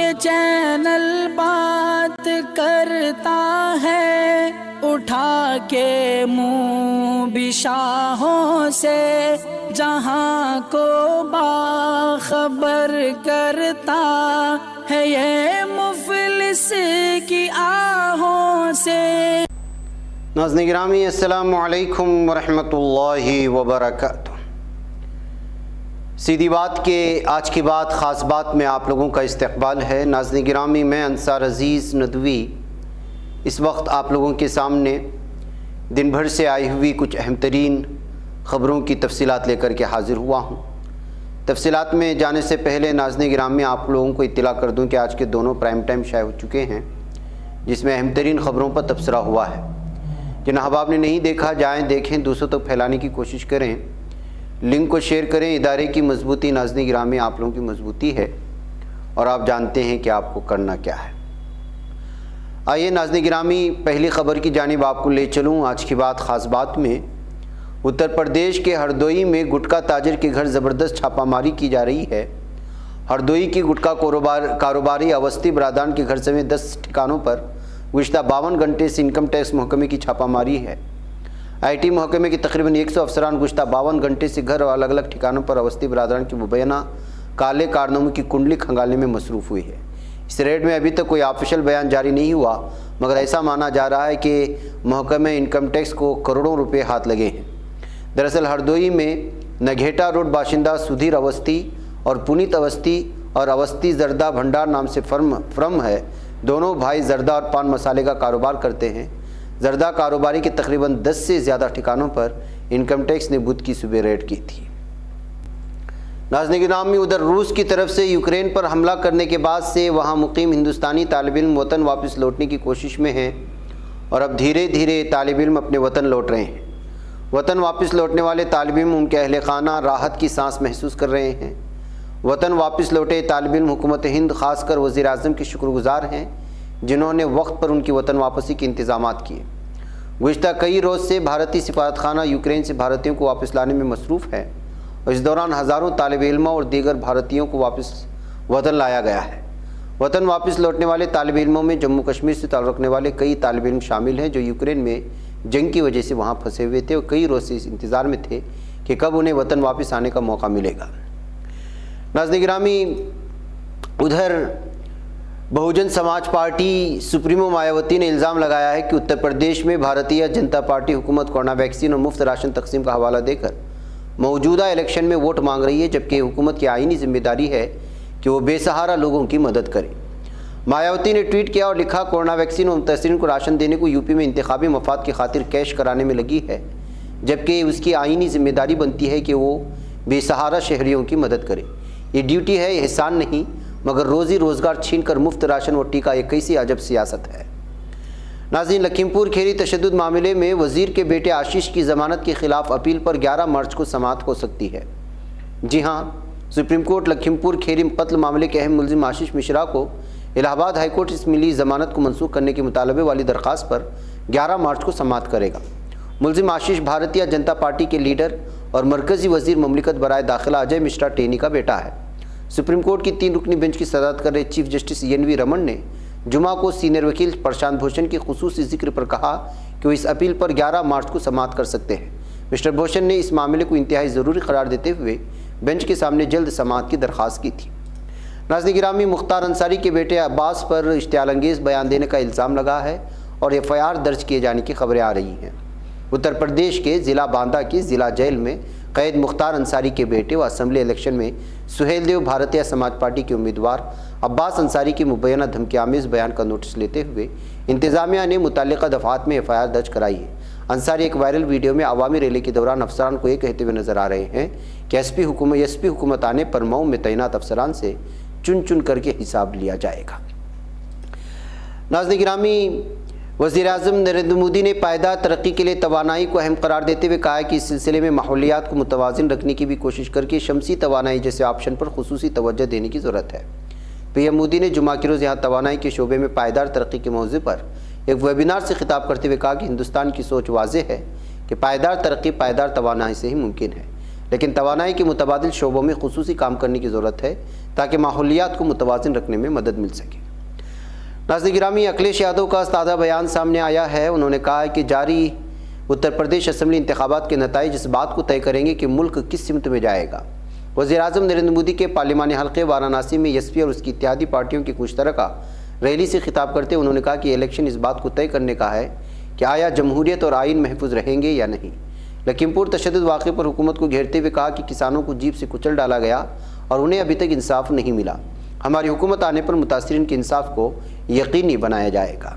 یہ چینل بات کرتا ہے اٹھا کے منہ بھی شاہوں سے، جہاں کو باخبر کرتا ہے یہ مفلس کی آہوں سے۔ ناظرین گرامی السلام علیکم ورحمۃ اللہ وبرکاتہ۔ سیدھی بات کے آج کی بات خاص بات میں آپ لوگوں کا استقبال ہے۔ ناظرین گرامی میں انصار عزیز ندوی اس وقت آپ لوگوں کے سامنے دن بھر سے آئی ہوئی کچھ اہم ترین خبروں کی تفصیلات لے کر کے حاضر ہوا ہوں۔ تفصیلات میں جانے سے پہلے ناظرین گرامی آپ لوگوں کو اطلاع کر دوں کہ آج کے دونوں پرائم ٹائم شائع ہو چکے ہیں، جس میں اہم ترین خبروں پر تبصرہ ہوا ہے۔ جن احباب نے نہیں دیکھا جائیں دیکھیں، دوسروں تک پھیلانے کی کوشش کریں، لنک کو شیئر کریں۔ ادارے کی مضبوطی ناظرین گرامی آپ لوگوں کی مضبوطی ہے، اور آپ جانتے ہیں کہ آپ کو کرنا کیا ہے۔ آئیے ناظرین گرامی پہلی خبر کی جانب آپ کو لے چلوں۔ آج کی بات خاص بات میں اتر پردیش کے ہردوئی میں گٹکا تاجر کے گھر زبردست چھاپہ ماری کی جا رہی ہے۔ ہردوئی کی گٹکا کاروباری اوسطی برادران کے گھر سمیت 10 ٹھکانوں پر گزشتہ 52 گھنٹے سے انکم ٹیکس محکمے کی چھاپہ ماری ہے۔ آئی ٹی محکمے کے تقریباً 100 افسران گزشتہ 52 گھنٹے سے گھر اور الگ الگ ٹھکانوں پر اوسطی برادران کے مبینہ کالے کارناموں کی کنڈلی کھنگالنے میں مصروف ہوئی ہے۔ اس ریڈ میں ابھی تک کوئی آفیشل بیان جاری نہیں ہوا، مگر ایسا مانا جا رہا ہے کہ محکمہ انکم ٹیکس کو کروڑوں روپے ہاتھ لگے ہیں۔ دراصل ہردوئی میں نگھیٹا روڈ باشندہ سدھیر اوسطی اور پونیت اوسطی اور اوسطی زردہ بھنڈار نام سے فرم ہے۔ دونوں بھائی زردہ اور پان مسالے کا کاروبار کرتے ہیں۔ زردہ کاروباری کے تقریباً 10 سے زیادہ ٹھکانوں پر انکم ٹیکس نے بدھ کی صبح ریڈ کی تھی۔ ناظرین گرامی ادھر روس کی طرف سے یوکرین پر حملہ کرنے کے بعد سے وہاں مقیم ہندوستانی طالب علم وطن واپس لوٹنے کی کوشش میں ہیں، اور اب دھیرے دھیرے طالب علم اپنے وطن لوٹ رہے ہیں۔ وطن واپس لوٹنے والے طالب علم ان کے اہل خانہ راحت کی سانس محسوس کر رہے ہیں۔ وطن واپس لوٹے طالب علم حکومت ہند خاص کر وزیر اعظم کے شکر گزار ہیں، جنہوں نے وقت پر ان کی وطن واپسی کے انتظامات کیے۔ گزشتہ کئی روز سے بھارتی سفارت خانہ یوکرین سے بھارتیوں کو واپس لانے میں مصروف ہے، اور اس دوران ہزاروں طالب علموں اور دیگر بھارتیوں کو واپس وطن لایا گیا ہے۔ وطن واپس لوٹنے والے طالب علموں میں جموں کشمیر سے تعلق رکھنے والے کئی طالب علم شامل ہیں جو یوکرین میں جنگ کی وجہ سے وہاں پھنسے ہوئے تھے، اور کئی روز سے اس انتظار میں تھے کہ کب انہیں وطن واپس آنے کا موقع ملے گا۔ ناظرین گرامی ادھر بہوجن سماج پارٹی سپریمو مایاوتی نے الزام لگایا ہے کہ اتر پردیش میں بھارتیہ جنتا پارٹی حکومت کورونا ویکسین اور مفت راشن تقسیم کا حوالہ دے کر موجودہ الیکشن میں ووٹ مانگ رہی ہے، جبکہ حکومت کی آئینی ذمہ داری ہے کہ وہ بے سہارا لوگوں کی مدد کرے۔ مایاوتی نے ٹویٹ کیا اور لکھا، کورونا ویکسین اور متاثرین کو راشن دینے کو یوپی میں انتخابی مفاد کی خاطر کیش کرانے میں لگی ہے، جبکہ اس کی آئینی ذمہ داری بنتی ہے کہ وہ بے سہارا شہریوں کی مدد کرے۔ یہ ڈیوٹی ہے، احسان نہیں، مگر روزی روزگار چھین کر مفت راشن اور ٹیکہ یہ کیسی عجب سیاست ہے۔ ناظرین لکھیم پور کھیری تشدد معاملے میں وزیر کے بیٹے آشیش کی ضمانت کے خلاف اپیل پر 11 مارچ کو سماعت ہو سکتی ہے۔ جی ہاں، سپریم کورٹ لکھیم پور کھیری قتل معاملے کے اہم ملزم آشیش مشرا کو الہ آباد ہائی کورٹ سے ملی ضمانت کو منسوخ کرنے کے مطالبے والی درخواست پر 11 مارچ کو سماعت کرے گا۔ ملزم آشیش بھارتیہ جنتا پارٹی کے لیڈر اور مرکزی وزیر مملکت برائے داخلہ اجے مشرا ٹینی کا بیٹا ہے۔ سپریم کورٹ کی 3 رکنی بینچ کی صدارت کر رہے چیف جسٹس این وی رمن نے جمعہ کو سینئر وکیل پرشانت بھوشن کے خصوصی ذکر پر کہا کہ وہ اس اپیل پر 11 مارچ کو سماعت کر سکتے ہیں۔ مسٹر بھوشن نے اس معاملے کو انتہائی ضروری قرار دیتے ہوئے بینچ کے سامنے جلد سماعت کی درخواست کی تھی۔ ناظرین گرامی مختار انصاری کے بیٹے عباس پر اشتعال انگیز بیان دینے کا الزام لگا ہے اور FIR درج کیے جانے کی خبریں آ رہی ہیں۔ اتر پردیش کے ضلع باندہ کی ضلع جیل میں قید مختار انصاری کے بیٹے و اسمبلی الیکشن میں سہیل دیو بھارتیہ سماج پارٹی کے امیدوار عباس انصاری کی مبینہ دھمکی آمیز بیان کا نوٹس لیتے ہوئے انتظامیہ نے متعلقہ دفعات میں FIR درج کرائی ہے۔ انصاری ایک وائرل ویڈیو میں عوامی ریلی کے دوران افسران کو یہ کہتے ہوئے نظر آ رہے ہیں کہ ایس پی حکومت آنے پر مئو میں تعینات افسران سے چن چن کر کے حساب لیا جائے گا۔ ناظرین گرامی وزیر اعظم نریندر مودی نے پائیدار ترقی کے لیے توانائی کو اہم قرار دیتے ہوئے کہا ہے کہ اس سلسلے میں ماحولیات کو متوازن رکھنے کی بھی کوشش کر کے شمسی توانائی جیسے آپشن پر خصوصی توجہ دینے کی ضرورت ہے۔ پی ایم مودی نے جمعہ کے روز یہاں توانائی کے شعبے میں پائیدار ترقی کے موضوع پر ایک ویبینار سے خطاب کرتے ہوئے کہا کہ ہندوستان کی سوچ واضح ہے کہ پائیدار ترقی پائیدار توانائی سے ہی ممکن ہے، لیکن توانائی کے متبادل شعبوں میں خصوصی کام کرنے کی ضرورت ہے تاکہ ماحولیات کو متوازن رکھنے میں مدد مل سکے۔ ناظرین گرامی، اکھلیش یادو کا تازہ بیان سامنے آیا ہے۔ انہوں نے کہا کہ جاری اتر پردیش اسمبلی انتخابات کے نتائج اس بات کو طے کریں گے کہ ملک کس سمت میں جائے گا۔ وزیر اعظم نریندر مودی کے پارلیمانی حلقے وارانسی میں ایس پی اور اس کی اتحادی پارٹیوں کی مشترکہ ریلی سے خطاب کرتے انہوں نے کہا کہ الیکشن اس بات کو طے کرنے کا ہے کہ آیا جمہوریت اور آئین محفوظ رہیں گے یا نہیں۔ لکھیم پور تشدد واقعے پر حکومت کو گھیرتے ہوئے کہا کہ کسانوں کو جیب سے کچل ڈالا گیا اور انہیں ابھی تک انصاف نہیں ملا۔ ہماری حکومت آنے پر متاثرین کے انصاف کو یقینی بنایا جائے گا۔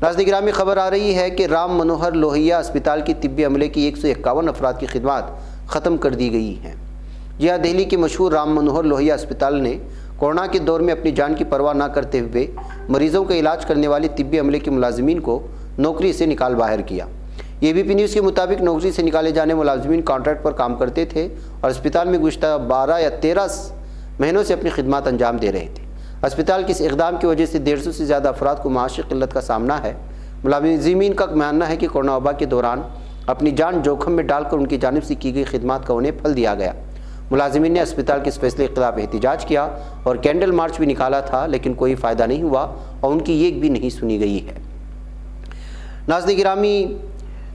ناظرین گرامی، خبر آ رہی ہے کہ رام منوہر لوہیا اسپتال کی طبی عملے کی 151 افراد کی خدمات ختم کر دی گئی ہیں۔ جی ہاں، دہلی کے مشہور رام منوہر لوہیا اسپتال نے کورونا کے دور میں اپنی جان کی پرواہ نہ کرتے ہوئے مریضوں کا علاج کرنے والی طبی عملے کے ملازمین کو نوکری سے نکال باہر کیا۔ اے بی پی نیوز کے مطابق نوکری سے نکالے جانے ملازمین کانٹریکٹ پر کام کرتے تھے اور اسپتال میں گزشتہ 12 یا 13 مہینوں سے اپنی خدمات انجام دے رہے تھے۔ اسپتال کے اس اقدام کی وجہ سے 150 سے زیادہ افراد کو معاشی قلت کا سامنا ہے۔ ملازمین کا ماننا ہے کہ کورونا وبا کے دوران اپنی جان جوخم میں ڈال کر ان کی جانب سے کی گئی خدمات کا انہیں پھل دیا گیا۔ ملازمین نے اسپتال کے اس فیصلے کے خلاف احتجاج کیا اور کینڈل مارچ بھی نکالا تھا، لیکن کوئی فائدہ نہیں ہوا اور ان کی ایک بھی نہیں سنی گئی ہے۔ ناظرین گرامی،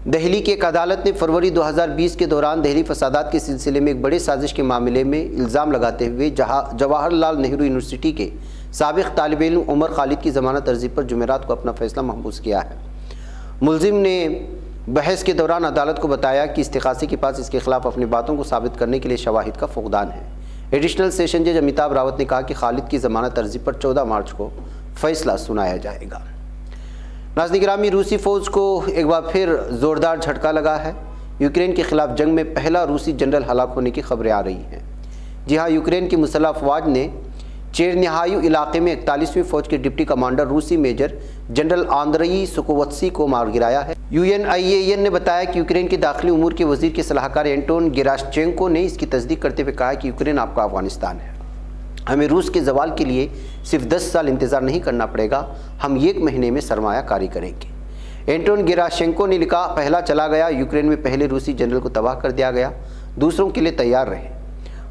دہلی کی ایک عدالت نے فروری 2020 کے دوران دہلی فسادات کے سلسلے میں ایک بڑے سازش کے معاملے میں الزام لگاتے ہوئے جواہر لال نہرو یونیورسٹی کے سابق طالب علم عمر خالد کی ضمانت عرضی پر جمعرات کو اپنا فیصلہ محفوظ کیا ہے۔ ملزم نے بحث کے دوران عدالت کو بتایا کہ استغاثی کے پاس اس کے خلاف اپنی باتوں کو ثابت کرنے کے لیے شواہد کا فقدان ہے۔ ایڈیشنل سیشن جج امیتابھ راوت نے کہا کہ خالد کی ضمانت عرضی پر 14 مارچ کو فیصلہ سنایا جائے گا۔ ناظرین گرامی، روسی فوج کو ایک بار پھر زوردار جھٹکا لگا ہے۔ یوکرین کے خلاف جنگ میں پہلا روسی جنرل ہلاک ہونے کی خبریں آ رہی ہیں۔ جی ہاں، یوکرین کی مسلح افواج نے چیرنیہایو علاقے میں 41ویں فوج کے ڈپٹی کمانڈر روسی میجر جنرل آندرئی سوکووتسی کو مار گرایا ہے۔ UNIAN نے بتایا کہ یوکرین کے داخلی امور کے وزیر کے صلاح کار اینٹون گیراشچینکو نے اس کی تصدیق کرتے ہوئے کہا کہ یوکرین آپ کا افغانستان ہے۔ ہمیں روس کے زوال کے لیے صرف 10 سال انتظار نہیں کرنا پڑے گا، ہم 1 مہینے میں سرمایہ کاری کریں گے۔ اینٹون گیراشچینکو نے لکھا، پہلا چلا گیا، یوکرین میں پہلے روسی جنرل کو تباہ کر دیا گیا، دوسروں کے لیے تیار رہے۔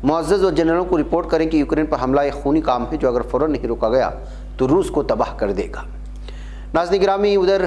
معزز اور جنرلوں کو رپورٹ کریں کہ یوکرین پر حملہ ایک خونی کام ہے جو اگر فوراً نہیں روکا گیا تو روس کو تباہ کر دے گا۔ ناظرین گرامی، ادھر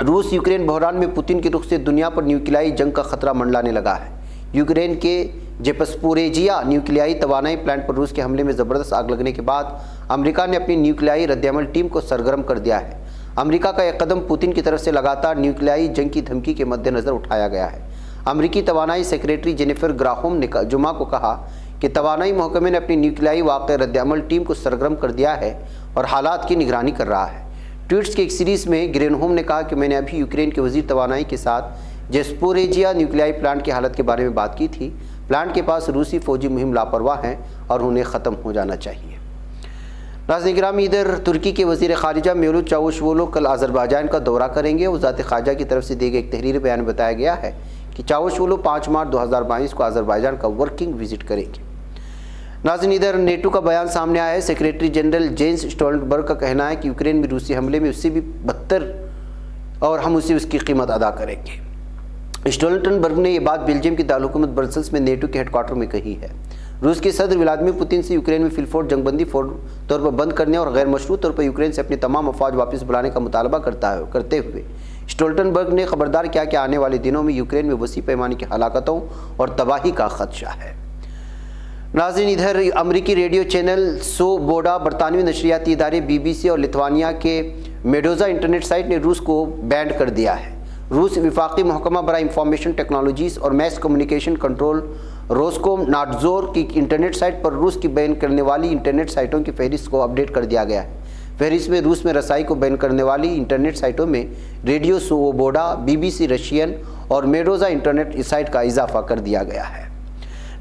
روس یوکرین بحران میں پوتن کے رخ سے دنیا پر نیوکلیائی جنگ کا خطرہ منڈلانے لگا ہے۔ یوکرین کے جیپسپوریجیا نیوکلیائی توانائی پلانٹ پر روس کے حملے میں زبردست آگ لگنے کے بعد امریکہ نے اپنی نیوکلیائی ردعمل ٹیم کو سرگرم کر دیا ہے۔ امریکہ کا یہ قدم پوتن کی طرف سے لگاتار نیوکلیائی جنگ کی دھمکی کے مد نظر اٹھایا گیا ہے۔ امریکی توانائی سیکریٹری جینیفر گراہم نے جمعہ کو کہا کہ توانائی محکمے نے اپنی نیوکلیائی واقع ردعمل ٹیم کو سرگرم کر دیا ہے اور حالات کی نگرانی کر رہا ہے۔ ٹویٹس کی ایک سیریز میں گرینہوم نے کہا کہ میں نے ابھی یوکرین کے وزیر توانائی کے ساتھ جیپسپوریجیا نیوکلیائی پلانٹ کی حالت کے بارے میں بات کی تھی۔ پلانٹ کے پاس روسی فوجی مہم لاپرواہ ہیں اور انہیں ختم ہو جانا چاہیے۔ ناظرین گرامی، ادھر ترکی کے وزیر خارجہ میولوت چاوشوولو کل آذربائیجان کا دورہ کریں گے۔ وزارت خارجہ کی طرف سے دی گئی ایک تحریری بیان میں بتایا گیا ہے کہ چاوشوولو 5 مارچ 2022 کو آذربائیجان کا ورکنگ وزٹ کریں گے۔ ناظرین، ادھر نیٹو کا بیان سامنے آیا ہے۔ سیکریٹری جنرل جینس اسٹولٹنبرگ کا کہنا ہے کہ یوکرین میں روسی حملے میں اس سے بھی بدتر اور ہم اس کی قیمت ادا کریں گے۔ اسٹولٹنبرگ نے یہ بات بیلجیم کی دارالحکومت برسلز میں نیٹو کے ہیڈ کوارٹر میں کہی ہے۔ روس کے صدر ولادیمیر پوتن سے یوکرین میں فی الفور جنگ بندی فوری طور پر بند کرنے اور غیر مشروع طور پر یوکرین سے اپنی تمام افواج واپس بلانے کا مطالبہ کرتے ہوئے اسٹولٹنبرگ نے خبردار کیا کہ آنے والے دنوں میں یوکرین میں وسیع پیمانے کی ہلاکتوں اور تباہی کا خدشہ ہے۔ ناظرین، ادھر امریکی ریڈیو چینل سوبوڈا، برطانوی نشریاتی ادارے BBC اور لتھوانیا کے میڈوزا انٹرنیٹ سائٹ نے روس کو بینڈ کر دیا ہے۔ روس وفاقی محکمہ برائے انفارمیشن ٹیکنالوجیز اور میس کمیونیکیشن کنٹرول روسکوم نادزور کی انٹرنیٹ سائٹ پر روس کی بین کرنے والی انٹرنیٹ سائٹوں کی فہرست کو اپڈیٹ کر دیا گیا ہے۔ فہرست میں روس میں رسائی کو بین کرنے والی انٹرنیٹ سائٹوں میں ریڈیو سوبوڈا، BBC رشین اور میڈوزا انٹرنیٹ سائٹ کا اضافہ کر دیا گیا ہے۔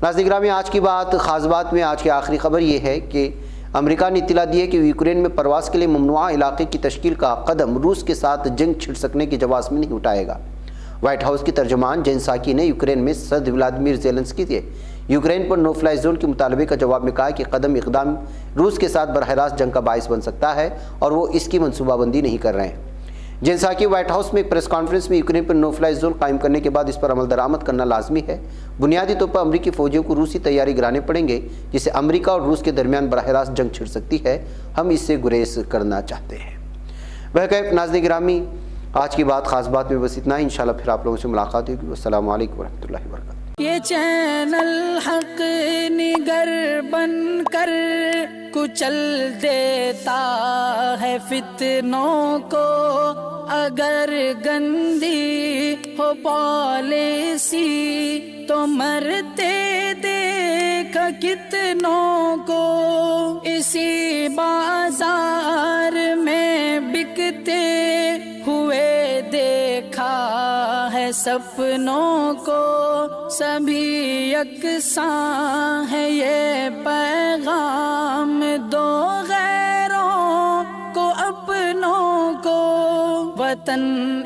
ناظرین گرامی، آج کی خاص بات میں آج کی آخری خبر یہ ہے کہ امریکہ نے اطلاع دی ہے کہ یوکرین میں پرواز کے لیے ممنوعہ علاقے کی تشکیل کا قدم روس کے ساتھ جنگ چھڑ سکنے کے جواز میں نہیں اٹھائے گا۔ وائٹ ہاؤس کی ترجمان جین ساکی نے یوکرین میں صدر ولادیمیر زیلنسکی سے یوکرین پر نو فلائی زون کے مطالبے کا جواب میں کہا کہ اقدام روس کے ساتھ براہ راست جنگ کا باعث بن سکتا ہے اور وہ اس کی منصوبہ بندی نہیں کر رہے ہیں۔ جنسا کی وائٹ ہاؤس میں ایک پریس کانفرنس میں یوکرین پر نو فلائی زون قائم کرنے کے بعد اس پر عمل درآمد کرنا لازمی ہے۔ بنیادی طور پر امریکی فوجیوں کو روسی تیاری گرانے پڑیں گے، جس سے امریکہ اور روس کے درمیان براہ راست جنگ چھڑ سکتی ہے۔ ہم اس سے گریز کرنا چاہتے ہیں۔ بہرکیف ناظرین گرامی، آج کی بات خاص بات میں بس اتنا ہی۔ انشاءاللہ پھر آپ لوگوں سے ملاقات ہوگی۔ السلام علیکم ورحمۃ اللہ وبرکاتہ۔ یہ چینل حق نگر بن کر کچل دیتا ہے فتنوں کو، اگر گندی ہو پالیسی تو مرتے دیکھ کتنوں کو، اسی بازار میں بکتے ہوئے دیکھا ہے سپنوں کو، سبھی یکساں ہے یہ پیغام دو غیروں کو اپنوں کو، وطن